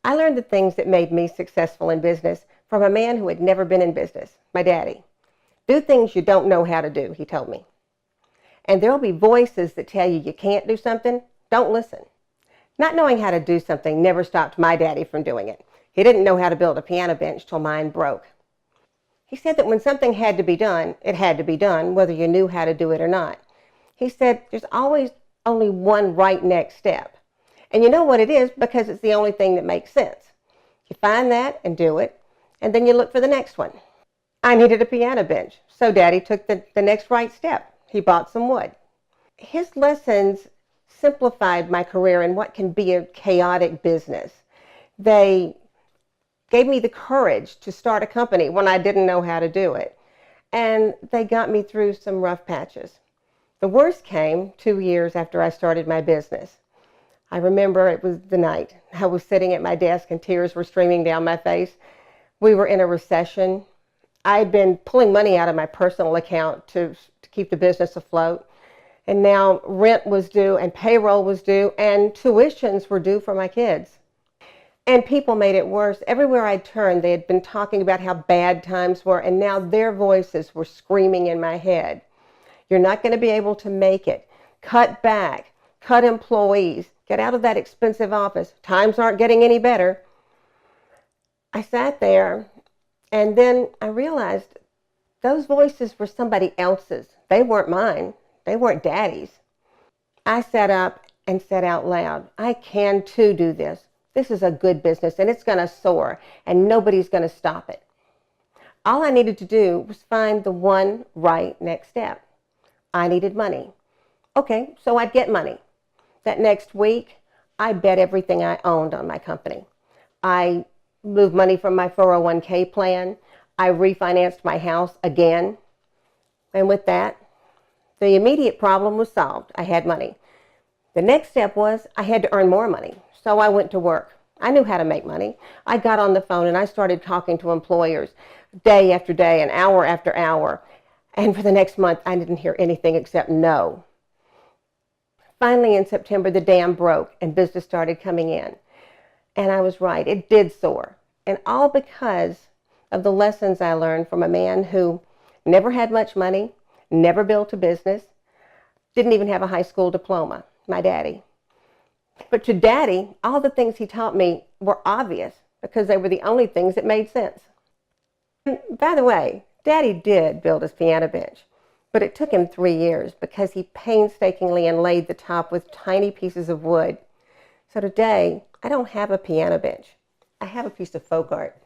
I learned the things that made me successful in business from a man who had never been in business, my daddy. Do things you don't know how to do, he told me. And there'll be voices that tell you can't do something. Don't listen. Not knowing how to do something never stopped my daddy from doing it. He didn't know how to build a piano bench till mine broke. He said that when something had to be done, it had to be done, whether you knew how to do it or not. He said there's always only one right next step. And you know what it is because it's the only thing that makes sense. You find that and do it, and then you look for the next one. I needed a piano bench, so Daddy took the next right step. He bought some wood. His lessons simplified my career in what can be a chaotic business. They gave me the courage to start a company when I didn't know how to do it. And they got me through some rough patches. The worst came 2 years after I started my business. I remember it was the night. I was sitting at my desk and tears were streaming down my face. We were in a recession. I'd been pulling money out of my personal account to keep the business afloat. And now rent was due and payroll was due and tuitions were due for my kids. And people made it worse. Everywhere I turned, they had been talking about how bad times were, and now their voices were screaming in my head. You're not going to be able to make it. Cut back. Cut employees. Get out of that expensive office. Times aren't getting any better. I sat there, and then I realized those voices were somebody else's. They weren't mine. They weren't Daddy's. I sat up and said out loud, I can too do this. This is a good business, and it's going to soar, and nobody's going to stop it. All I needed to do was find the one right next step. I needed money. Okay, so I'd get money. That next week, I bet everything I owned on my company. I moved money from my 401k plan. I refinanced my house again. And with that, the immediate problem was solved. I had money. The next step was I had to earn more money. So I went to work. I knew how to make money. I got on the phone and I started talking to employers day after day and hour after hour. And for the next month, I didn't hear anything except no. Finally, in September, the dam broke and business started coming in. And I was right. It did soar. And all because of the lessons I learned from a man who never had much money, never built a business, didn't even have a high school diploma, my daddy. But to Daddy, all the things he taught me were obvious because they were the only things that made sense. And by the way, Daddy did build his piano bench, but it took him 3 years because he painstakingly inlaid the top with tiny pieces of wood. So today, I don't have a piano bench. I have a piece of folk art.